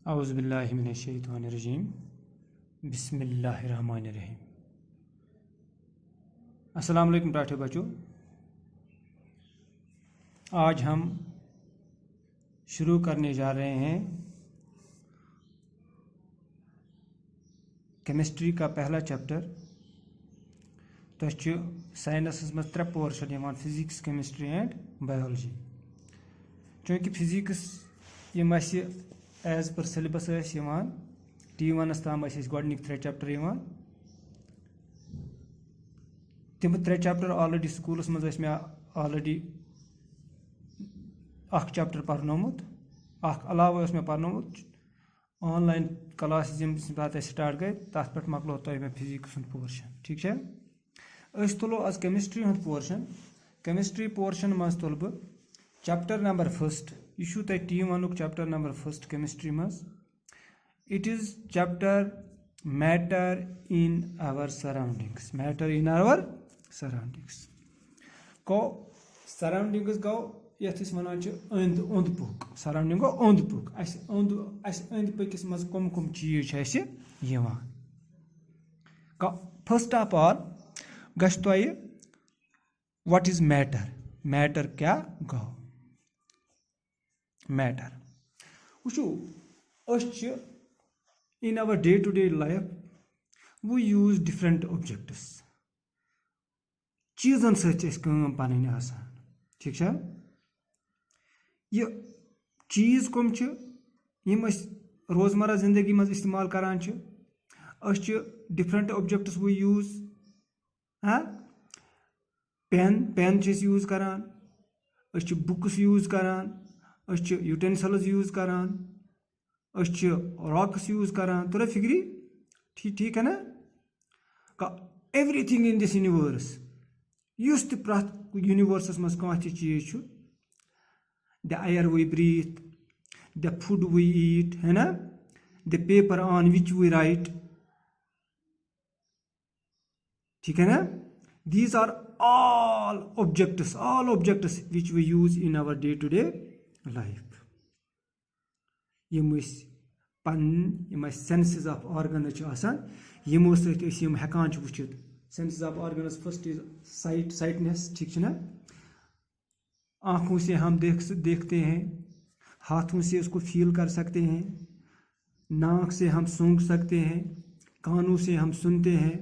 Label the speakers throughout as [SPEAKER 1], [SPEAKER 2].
[SPEAKER 1] औज़ुबिल्लाहिमिनश्शैतानिर्रजीम बिस्मिल्लाहिर्रहमानिर्रहीम। अस्सलाम वालेकुम टाटे बच्चों, आज हम शुरू करने जा रहे हैं केमिस्ट्री का पहला चैप्टर। तो साइंस में 3 portion physics, chemistry and biology. चूँकि फिजिक्स यम एज पर सिलेबस T1 ताम गोडनिक 3 चैप्टर तम 3 चैप्टर ऑलरेडी स्कूलस मज मे ऑलरेडी चैप्टर पर्नोमुत अलावा मे पर्नोमुत ऑनलाइन क्लास पे स्टार्ट गए तथ पे मकलो तुम मे फिजिक्स पोर्शन। ठीक है, तुलो आज केमिस्ट्री हूँ पोर्शन। केमिस्ट्री पोर्शन मज तुल बह चैप्टर नंबर 1 यह तुम T1 चैप्टर नंबर 1 केमिस्ट्री मज। It is chapter matter in our surroundings. Matter in our surroundings गो सराउंडिंग्स गो ये वन अंद अंद पुक। सराउंडिंग गो अंद पुक। अंद पकिस मज कम कम चीज फर्स्ट ऑफ ऑल गश व्हाट इज मैटर। मैटर क्या गो? मैटर वो in our day to day life we use different objects. चीजन सम पन आसान। ठीक है, ये चीज कम यम रोजमर्रा जिंदगी मज इस्तेमाल करान different objects we use. Pen use करान, बुक्स यूज करान, यूटेंसिल्स यूज करान, रॉक्स यूज करान। तो फिक्री ठीक है ना? एवरीथिंग इन दिस यूनिवर्स युस प्रथ यूनिवर्सस मज कह चीज the air we breathe, the food we eat, है ना, the paper on which we write. ठीक है ना? These are all objects which we use in our day to day life. यम सेंसेस ऑफ ऑर्गन्स यमो सम हेकान वुचित। Senses of organs first is sight, साइटनेस। ठीक है ना? आँखों से हम देखते हैं, हाथों से उसको फील कर सकते हैं, नाक से हम सूंघ सकते हैं, कानों से हम सुनते हैं,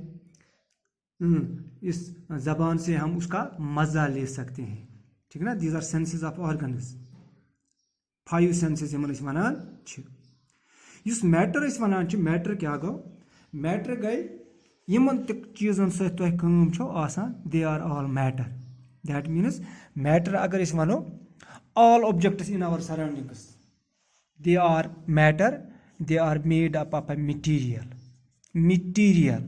[SPEAKER 1] इस जबान से हम उसका मजा ले सकते हैं। ठीक है ना? These are senses of organs. 5 senses वन। इस मैटर वन मैटर क्या गो? मैटर गई यमन चीजन सतम they are all matter. That means matter अगर वनो all objects in our surroundings they are matter. They are made up of material. Material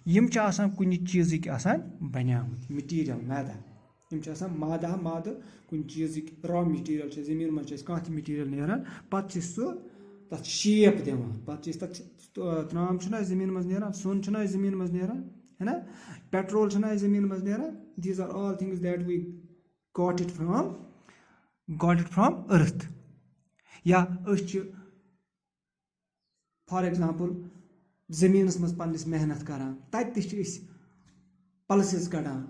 [SPEAKER 1] यम कुन चीज बनियामत। मटीरियल मैदा यम मादा कुन चीज रॉ मटीरियल जमीन मज कह मटीरियल नान पे तथ शेप दिवान। पे त्राम जमीन मज नान, सुन जमीन मज नान, है ना, पेट्रोल जमीन मज नान। These are all things that we got it from earth. या फॉर एग्जाम्पल जमीन मज पन्निस मेहनत करान, तत पल्सेस कड़ान,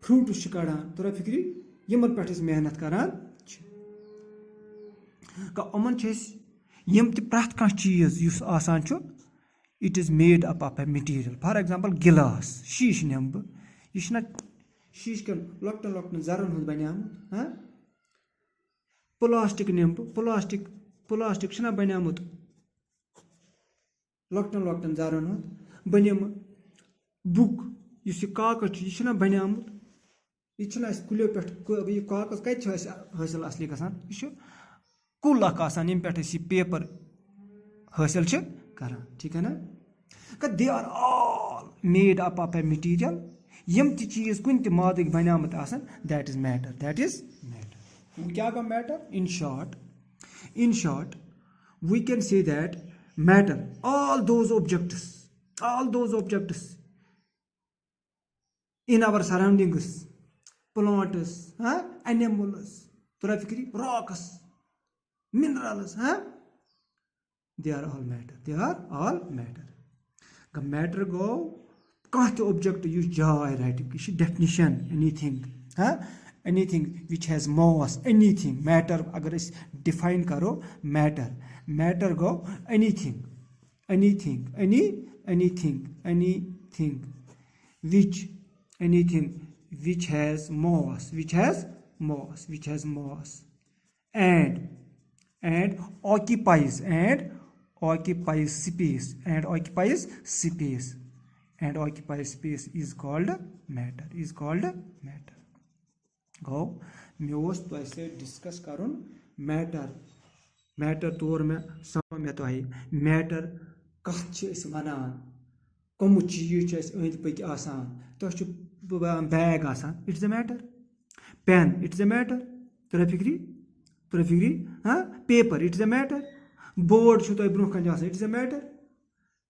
[SPEAKER 1] फ्रूट्स कड़ान। तो फिक्री यमन पे मेहनत करान। अमन यम प्रथ कह चीज आसान it is made up of a material. For example गिलास, शीश नम बह, यह शीश के लॉकटन लॉकटन जरन हूं बनियामुत। प्लास्टिक नम बह, प्लास्टिक बनियामुत लॉकटन लॉकटन जरन हूं। बनिम बुक, इस कागज यह बनियामुत, यह कुलो पे कागज कत हासिल असली गसान, यह कुल यम पे पेपर हासिल करान। ठीक है ना? They are all made up of a material. यम चीज कुन माद बनियामत that is matter. That is matter. क्या गो matter? In short we can say that matter all those objects in our surroundings, plants, animals, rocks, minerals, they are all matter, they are all matter. Matter go kah te object use jai right, definition anything, anything which has mass, anything matter agar is define karo matter, matter go anything which has mass, and occupies space is called matter. Go मे ओस तो से discuss करुन matter तौर में समझ तो matter कत वनान कम चीज अंद पक आसान तुह बैग आसान it's a matter, pen it's a matter, तुरा फिक्री paper it's a matter, board ब्रो कन it's a matter,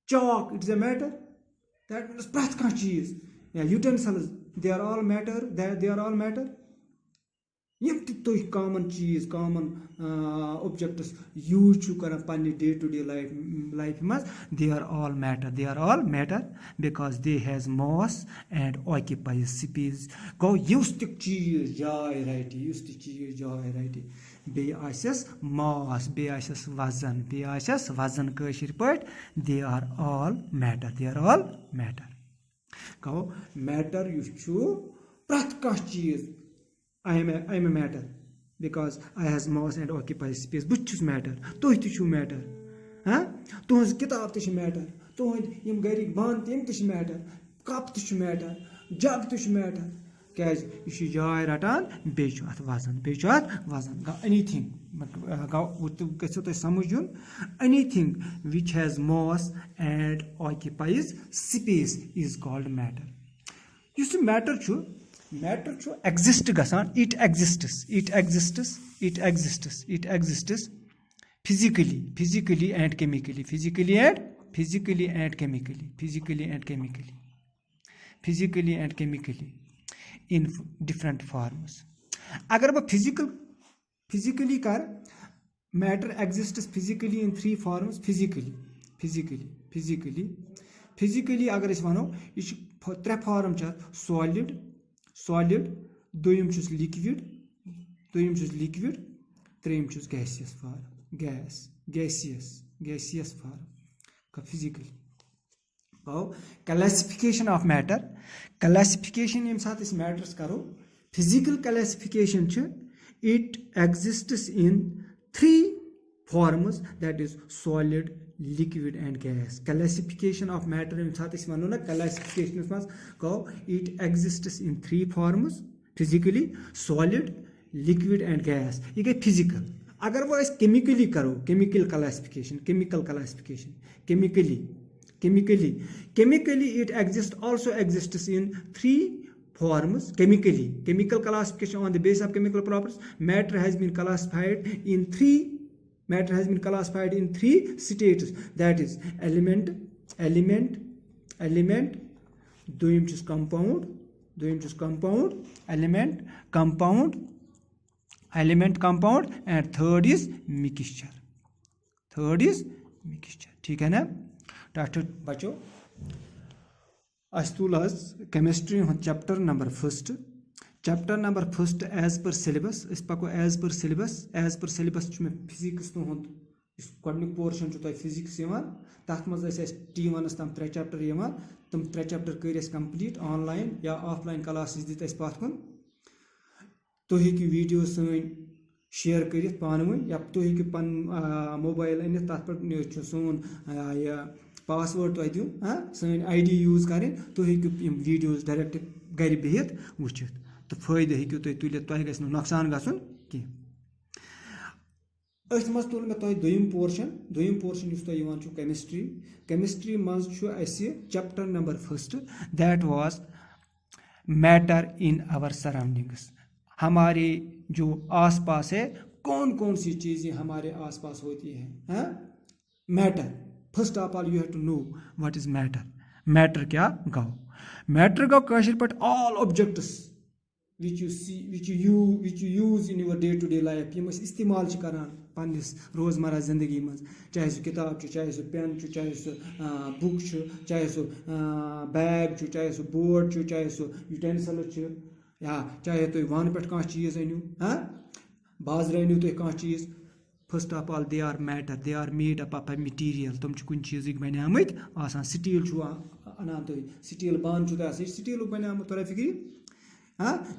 [SPEAKER 1] chalk it's a matter, that means प्रथ कह चीज या utensils they are all matter यम तुम कॉमन चीज कॉमन ऑब्जेक्ट्स यूज कर डे टू डे लाइफ मज they are all matter because they has mass and occupies space गो युस तक चीज जाय राइटी बे मास बे वजन कशिर पट दे आर ऑल मैटर गो मैटर प्रथ कह चीज I am a matter because I has mass and occupies space. Bus matter. तुह तु matter. तुहज किताब तु matter. तुहद यम गरिक बान तम तु matter. कप तु matter. जग तु matter. कैज यह जाय रटान बेच अत वजन anything go समझुन anything which has mass and occupies space is called matter. Yus matter chu exist gasan, it exists physically and chemically in different forms. Agar ba physically kar matter exists physically in three forms. Physically agar is vano ish tre form cha solid, doyum chus liquid, trem chus gaseous form, gaseous form ka physical. Now classification of matter, classification yem sath is matters karo, physical classification chu it exists in three forms, that is solid, liquid and gas. Classification of matter in sath vano na classification mas go it exists in three forms: physically, solid, liquid and gas. Ye gay physical. Agar wo is chemically karo, chemical classification chemically it also exists in three forms. Chemical classification on the basis of chemical properties, matter has been classified in three states, that is element, doyum chus compound, element compound and third is mixture. ठीक है ना doctor बच्चों अस्तूल chemistry chapter number first as per syllabus पको as per syllabus physics तुंद गोडनिक portion तुम physics तथ मज T1 तम 3 चैप्टर तम 3 चैप्टर कर कंप्लीट ऑनलाइन या ऑफलाइन क्लास दित पत कुन तुम हेकि वीडियो सन शेयर कर पान वन या तुम हेकि पन मोबाइल अनित तथ पे सोन पासवर्ड तुम दिव सन ID यूज करें तुम हेकि वीडियोज डायरेक्ट घर बिहित वुचित तो फायदे हेकि तुम तुलित तुह गस नुकसान गसन की अथ मज तुल मे तुह दोयम पोर्शन इस तुह केमिस्ट्री मज chapter number first that was matter in our surroundings. हमारे जो आसपास है कौन कौन सी चीजें हमारे आसपास होती हैं. Matter first of all you have to know what is matter क्या गो कशिर पट all objects which you use in your day to day life यम इस्तेमाल करान पन्निस रोज़मर्रा ज़िंदगी मज, चाहे सह किताब चाहे सह पेन चाहे सह बुक चाहे सह बैग चाहे सह बोर्ड चाहे सह यूटेंसिल या चाहे तुम वन पे कह चीज़ अनिव बाजार अनिव तुम कह चीज़, first of all they are matter, they are made up of material, तुम कुछ चीज़ बनामत आसान। स्टील अनान तुम स्टील बान स्टील बनामत तोरा फिक्री।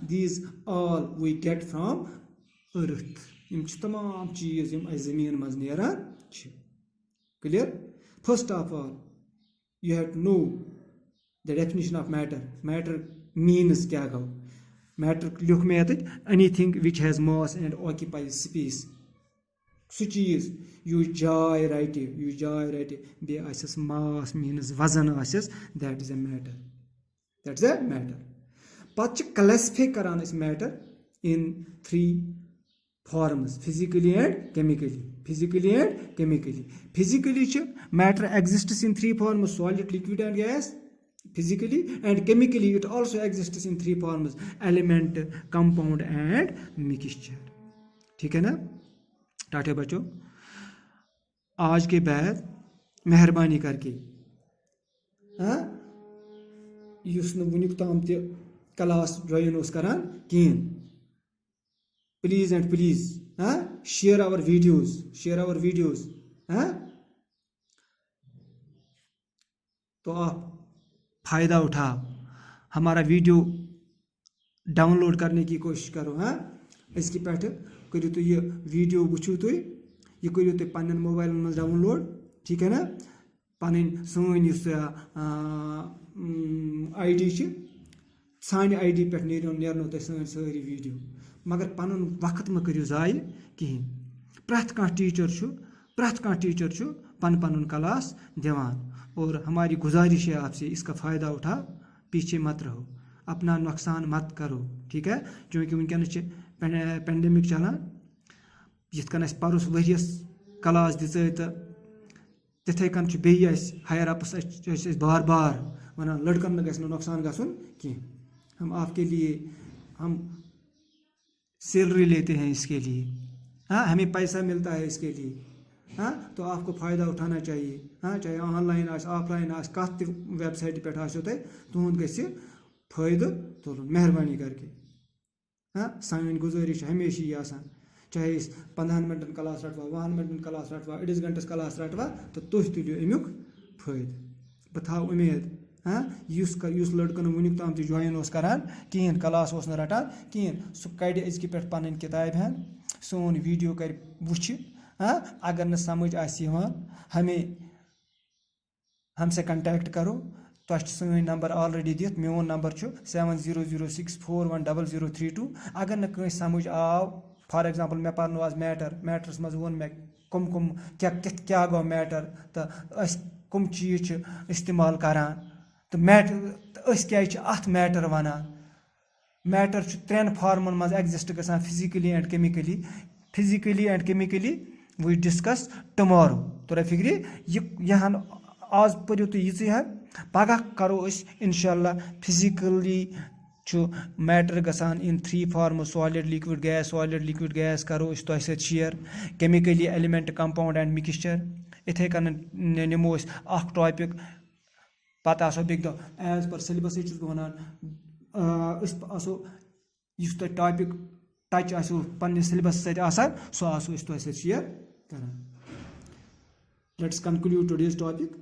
[SPEAKER 1] These all we get from earth, यम तमाम चीज़ यम ज़मीन मज नेरान clear. First of all you have to know the definition of matter, matter means क्या गो, मैटर लिख में anything which has mass and occupies space, सह चीज़ यु जाय रटे बे आसस मास मीन्स वजन आसस, दैट इज अ मैटर, पत क्लासिफाई करान अस matter in 3 forms, physically and chemically. Physically matter exists in 3 forms, solid, liquid and gas physically, and chemically it also exists in 3 forms, element, compound and mixture। ठीक है ना टाटे बच्चों, आज के बाद मेहरबानी करके युस न वुनिक ताम ते क्लास ज्वाइन उस करान कहें, please and please share our videos तो आप फ़ायदा उठाओ, हमारा वीडियो डाउनलोड करने की कोशिश करो। इसके पे करो तो ये वीडियो वुचो तुम, ये करो तुम पन्न मोबाइल में डाउनलोड, ठीक है ना। पन्न सन ID सान ID पे नेरनो तुम सन सारी वीडियो, मगर पन वक्त मह करो ज़ाय कहें। प्रथ कह टीचर पन क्लास दिवान, और हमारी गुजारिश है आपसे इसका फ़ायदा उठा, पीछे मत रहो, अपना नुकसान मत करो, ठीक है। चूँकि वनकस पेंडेमिक चलान, यिथकन परस वरियस क्लास दिते तो तिथे कन बे हायर अपस बार बार वन लड़कन न गो नुकसान गसन कह, हम आपके लिए हम सैलरी लेते हैं इसके लिए, हमें पैसा मिलता है इसके लिए, तो आपको फ़ायदा उठाना चाहिए। चाहे ऑनलाइन ऑफलाइन कत वेबसाइट पे तुंद गि फ़ायदा तुलन, मेहरबानी करके। सान गुजारिश हमेशा ये आसान, चाहे 15 मिनटन क्लास रटवा, 20 मिनटन क्लास रटवा, 1 घंटस क्लास रटवा, तो तुम तुलो अमुक फ़ायदा। बह थो उम्मीद युस लड़कन वुनिक ताम ज्वाइन करान कहें, क्लास रटान कहें, सह कड़ अजक पे पन किताब हन, सोन वीडियो कर वुच, अगर न समझ हमें हमसे कंटैक्ट करो। तो सन नंबर ऑलरेडी दित, मोन नंबर 7006410032। अगर न कहीं समझ आव, फॉर एग्जांपल मैं पर्नो आज मैटरस मज वो मे कम क्या गो मैटर, तो कम चीज़ इस्तेमाल करान, तो क्या मैटर वनान। मैटर 3 फॉर्मन मज एग्जिस्ट गसान, physically and chemically we discuss tomorrow. तो फिक्री यहाँ आज पढ़ो तो ये पगह करो इंशाल्लाह। फिजिकली मैटर गसान इन 3 फॉर्म्स, सॉलिड लिक्विड गैस करो तो share, chemically element, compound and mixture. इथे कन नमो टॉपिक पता आसो बेक दो एज पर सिलेबस वनान आसो टॉपिक टच आसो पन्ने सिलेबस सह आसो शेयर करान। Let's conclude today's topic.